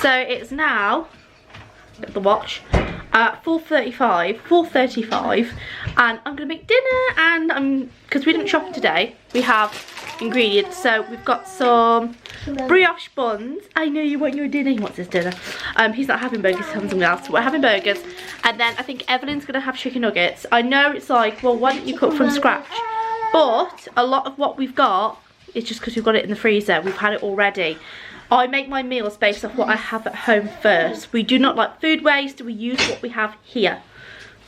So it's now, look at the watch, 4:35, and I'm gonna make dinner. And because we didn't shop today, we have ingredients. So we've got some brioche buns. I know you want your dinner. He wants his dinner. He's not having burgers, he's having something else. So we're having burgers, and then I think Evelyn's gonna have chicken nuggets. I know it's like, well, why don't you cook from scratch? But a lot of what we've got is just because we've got it in the freezer. We've had it already. I make my meals based off what I have at home first. We do not like food waste. We use what we have here.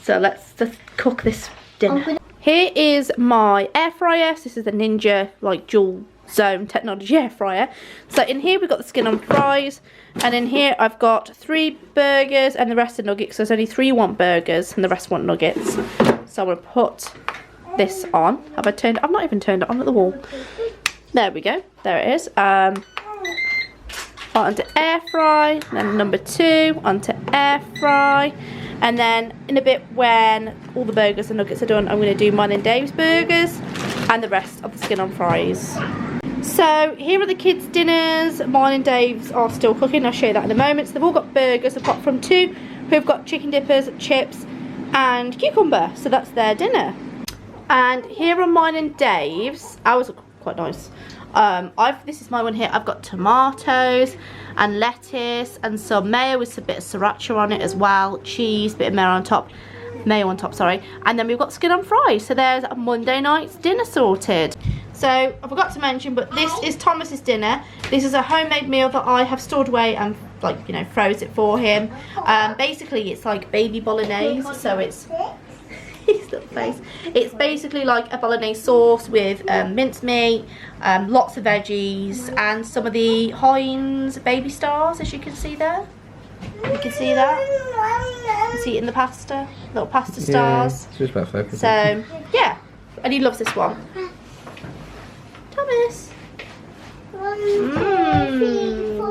So let's just cook this dinner. Here is my air fryer. This is the Ninja like dual zone technology air fryer. So in here we've got the skin on fries, and in here I've got 3 burgers and the rest are nuggets. So there's only 3 want burgers and the rest want nuggets. So I'm gonna put this on. Have I turned it? I've not even turned it on at the wall. There we go. There it is. Onto air fry, then number 2 onto air fry, and then in a bit when all the burgers and nuggets are done, I'm going to do mine and Dave's burgers and the rest of the skin on fries. So here are the kids' dinners. Mine and Dave's are still cooking. I'll show you that in a moment. So they've all got burgers apart from 2 who've got chicken dippers, chips and cucumber. So that's their dinner. And here are mine and Dave's. Ours are quite nice. This is my one here. I've got tomatoes and lettuce and some mayo with a bit of sriracha on it as well, cheese, bit of mayo on top, sorry, and then we've got skin on fries. So there's a Monday night's dinner sorted. So I forgot to mention, but this is Thomas's dinner. This is a homemade meal that I have stored away and, like, you know, froze it for him. Basically it's like baby bolognese, so it's his little face. It's basically like a bolognese sauce with mincemeat, lots of veggies, and some of the Heinz baby stars, as you can see there. You can see that. You can see it in the pasta, little pasta stars. Yeah, it's about focus. So yeah, and he loves this one. Thomas.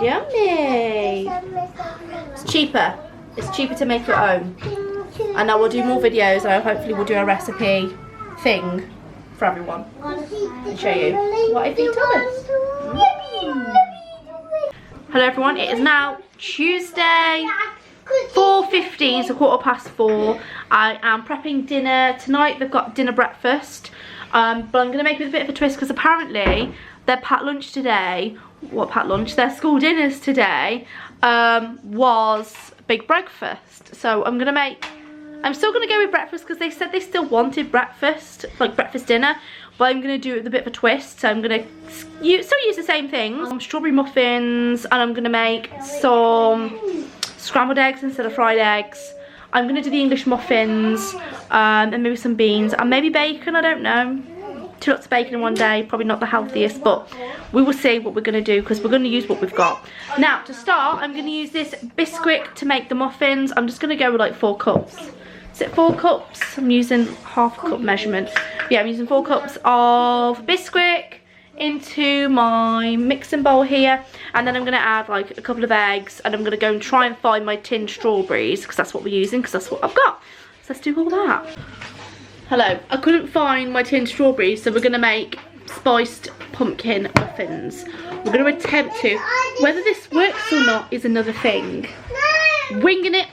Yummy. It's cheaper. It's cheaper to make your own. And I will do more videos, and hopefully we'll do a recipe thing for everyone and show you what I feed Thomas. Hello everyone, it is now Tuesday, 4:15, so 4:15. I am prepping dinner. Tonight they've got dinner breakfast, but I'm going to make it with a bit of a twist because apparently their packed lunch today, their school dinners today was big breakfast. So I'm still going to go with breakfast because they said they still wanted breakfast, like breakfast dinner, but I'm going to do it with a bit of a twist. So I'm going to still use the same things. Some strawberry muffins, and I'm going to make some scrambled eggs instead of fried eggs. I'm going to do the English muffins, and maybe some beans, and maybe bacon, I don't know. 2 lots of bacon in one day, probably not the healthiest, but we will see what we're going to do because we're going to use what we've got. Now, to start, I'm going to use this Bisquick to make the muffins. I'm just going to go with like 4 cups. Is it 4 cups? I'm using half a cup measurement. Yeah, I'm using 4 cups of Bisquick into my mixing bowl here, and then I'm going to add like a couple of eggs, and I'm going to go and try and find my tinned strawberries because that's what we're using, because that's what I've got. So let's do all that. Hello, I couldn't find my tinned strawberries, so we're going to make spiced pumpkin muffins. We're going to attempt to. Whether this works or not is another thing. Winging it.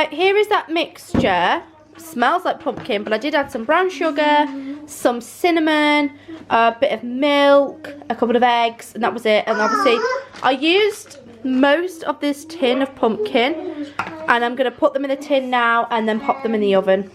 So here is that mixture. Smells like pumpkin, but I did add some brown sugar, some cinnamon, a bit of milk, a couple of eggs, and that was it. And obviously I used most of this tin of pumpkin, and I'm going to put them in the tin now and then pop them in the oven.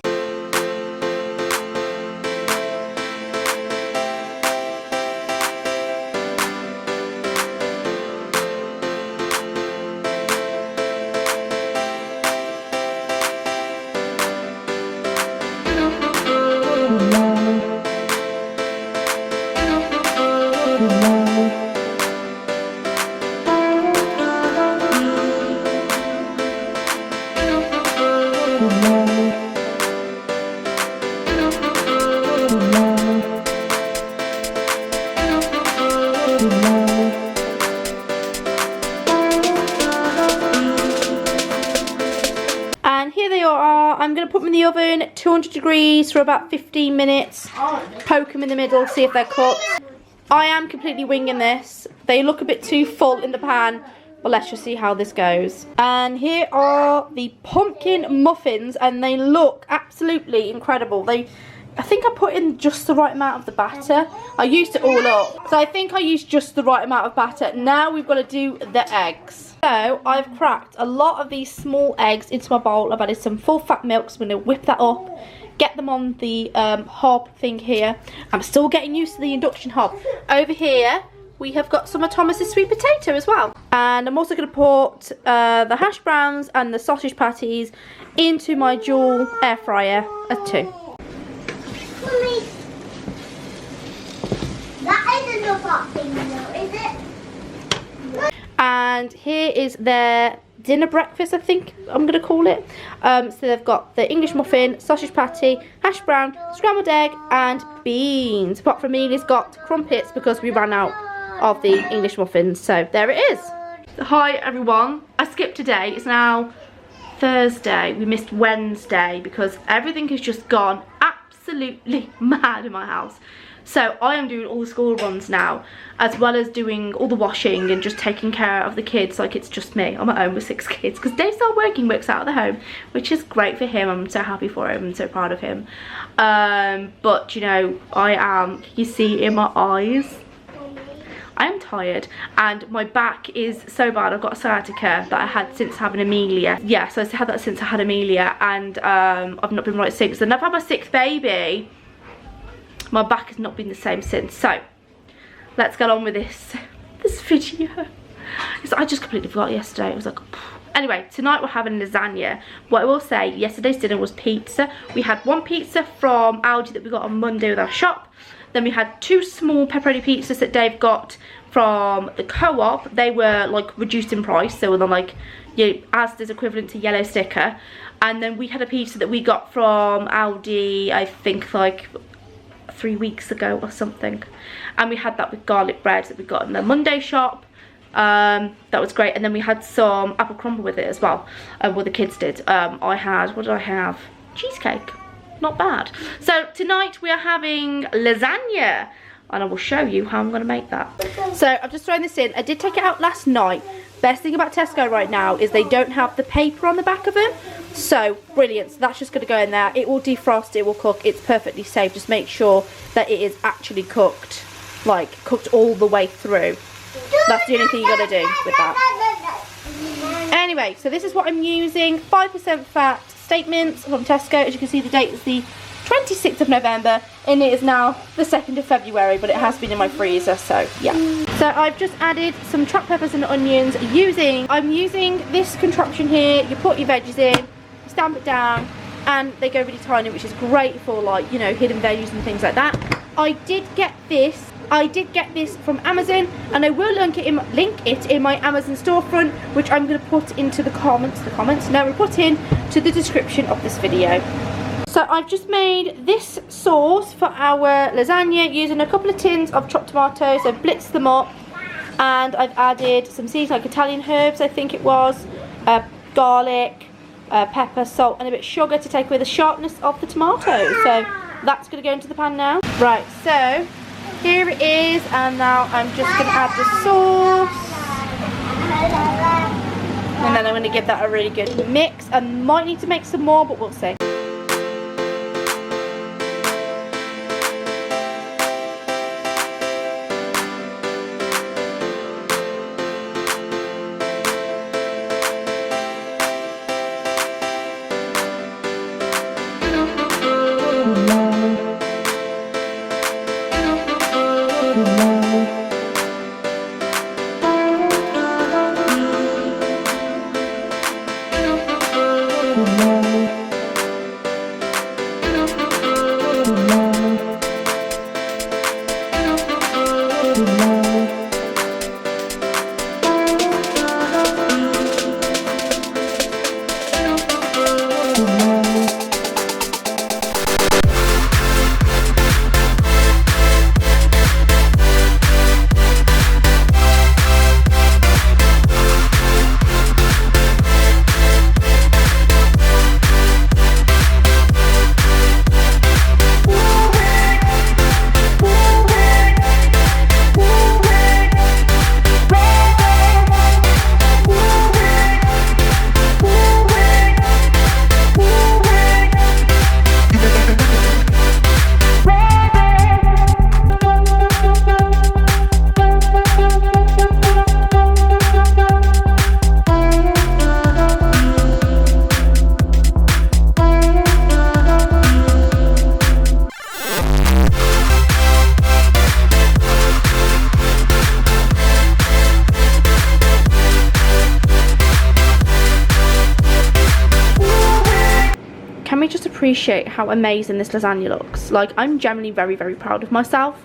And here they are. I'm going to put them in the oven, 200 degrees for about 15 minutes. Poke them in the middle, see if they're cooked. I am completely winging this. They look a bit too full in the pan, but let's just see how this goes. And here are the pumpkin muffins, and they look absolutely incredible. I think I put in just the right amount of the batter. I used it all up. So I think I used just the right amount of batter. Now we've got to do the eggs. So I've cracked a lot of these small eggs into my bowl. I've added some full fat milk, so I'm going to whip that up. Get them on the hob thing here. I'm still getting used to the induction hob. Over here, we have got some of Thomas's sweet potato as well. And I'm also going to put the hash browns and the sausage patties into my dual air fryer at 2. Mommy, that isn't a hot thing though, is it? And here is their dinner breakfast, I think I'm going to call it. So they've got the English muffin, sausage patty, hash brown, scrambled egg and beans. Apart from Amelia's got crumpets because we ran out of the English muffins. So there it is. Hi everyone. I skipped a day. It's now Thursday. We missed Wednesday because everything has just gone absolutely mad in my house. So I am doing all the school runs now, as well as doing all the washing and just taking care of the kids like it's just me. I'm at home with 6 kids because Dave's not working, works out of the home, which is great for him. I'm so happy for him. I'm so proud of him. But you know, I am, you see in my eyes, I am tired and my back is so bad. I've got sciatica that I had since having Amelia. Yeah, so I had that since I had Amelia, and I've not been right since. And I've had my 6th baby. My back has not been the same since. So let's get on with this video. I just completely forgot yesterday. It was like, anyway, tonight we're having lasagna. What I will say, yesterday's dinner was pizza. We had 1 pizza from Aldi that we got on Monday with our shop. Then we had 2 small pepperoni pizzas that Dave got from the Co-op. They were like reduced in price, so they're like, you know, Asda's equivalent to yellow sticker. And then we had a pizza that we got from Aldi, I think like 3 weeks ago or something, and we had that with garlic bread that we got in the Monday shop. That was great. And then we had some apple crumble with it as well. Well, the kids did. I had, what did I have? Cheesecake. Not bad. So tonight we are having lasagna, and I will show you how I'm going to make that. So I've just thrown this in. I did take it out last night. Best thing about Tesco right now is they don't have the paper on the back of them. So brilliant. So that's just going to go in there. It will defrost, it will cook. It's perfectly safe. Just make sure that it is actually cooked, like cooked all the way through. That's the only thing you got to do with that. Anyway, so this is what I'm using. 5% fat steak mince from Tesco. As you can see, the date is the 26th of November, and it is now the 2nd of February, but it has been in my freezer, so yeah. So I've just added some chopped peppers and onions I'm using this contraption here. You put your veggies in, stamp it down, and they go really tiny, which is great for, like, you know, hidden veggies and things like that. I did get this from Amazon, and I will link it in my Amazon storefront, which I'm going to put into the comments. No, we'll put in to the description of this video. So I've just made this sauce for our lasagna using a couple of tins of chopped tomatoes. I've blitzed them up, and I've added some seasoned, like Italian herbs, I think it was, garlic, pepper, salt, and a bit of sugar to take away the sharpness of the tomatoes. So that's going to go into the pan now. Right, so here it is, and now I'm just going to add the sauce. And then I'm going to give that a really good mix. I might need to make some more, but we'll see. Can we just appreciate how amazing this lasagna looks? Like, I'm generally very, very proud of myself.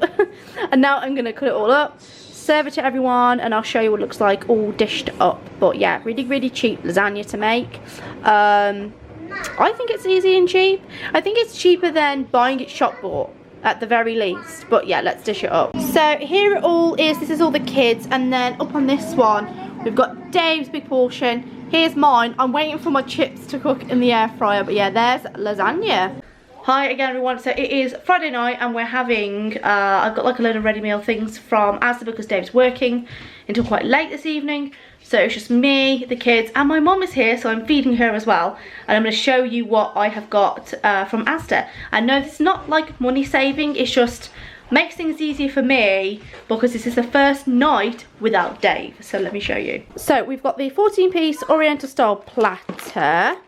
And now I'm going to cut it all up, serve it to everyone, and I'll show you what it looks like all dished up. But yeah, really, really cheap lasagna to make. I think it's easy and cheap. I think it's cheaper than buying it shop bought at the very least. But yeah, let's dish it up. So here it all is. This is all the kids. And then up on this one, we've got Dave's big portion. Here's mine. I'm waiting for my chips to cook in the air fryer, but yeah, there's lasagna. Hi again everyone, so it is Friday night and we're having, I've got like a load of ready meal things from Asda because Dave's working until quite late this evening. So it's just me, the kids, and my mum is here, so I'm feeding her as well. And I'm going to show you what I have got from Asda. I know it's not like money saving, it's just makes things easier for me because this is the first night without Dave. So let me show you. So we've got the 14-piece Oriental style platter.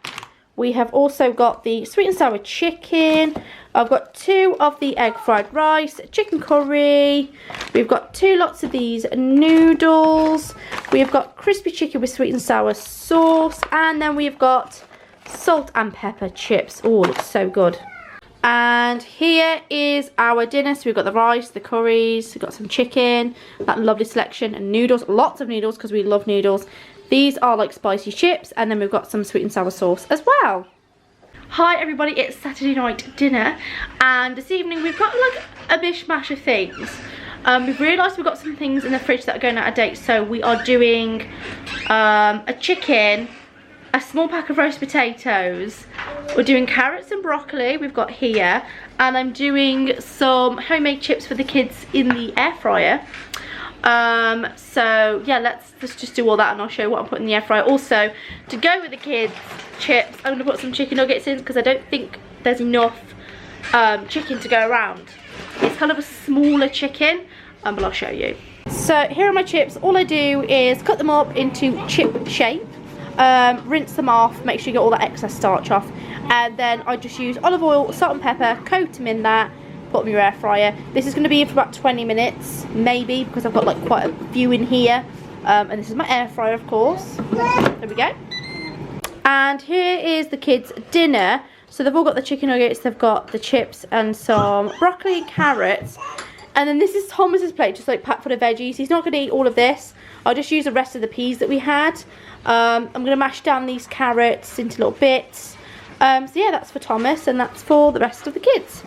We have also got the sweet and sour chicken. I've got 2 of the egg fried rice, chicken curry. We've got 2 lots of these noodles. We've got crispy chicken with sweet and sour sauce. And then we've got salt and pepper chips. Oh, it looks so good. And here is our dinner. So we've got the rice, the curries, we've got some chicken, that lovely selection, and noodles, lots of noodles because we love noodles. These are like spicy chips, and then we've got some sweet and sour sauce as well. Hi everybody, it's Saturday night dinner, and this evening we've got like a mishmash of things. We've realised we've got some things in the fridge that are going out of date, so we are doing a chicken, a small pack of roast potatoes, we're doing carrots and broccoli we've got here, and I'm doing some homemade chips for the kids in the air fryer. So yeah, let's just do all that and I'll show you what I'm putting in the air fryer. Also, to go with the kids chips, I'm going to put some chicken nuggets in because I don't think there's enough chicken to go around. It's kind of a smaller chicken, but I'll show you. So here are my chips. All I do is cut them up into chip shape. Rinse them off, make sure you get all that excess starch off, and then I just use olive oil, salt and pepper, coat them in that, put them in your air fryer. This is going to be in for about 20 minutes maybe because I've got like quite a few in here, and this is my air fryer of course. There we go. And here is the kids' dinner. So they've all got the chicken nuggets, they've got the chips and some broccoli and carrots, and then this is Thomas's plate, just like packed full of veggies. He's not going to eat all of this. I'll just use the rest of the peas that we had. I'm going to mash down these carrots into little bits. So yeah, that's for Thomas and that's for the rest of the kids.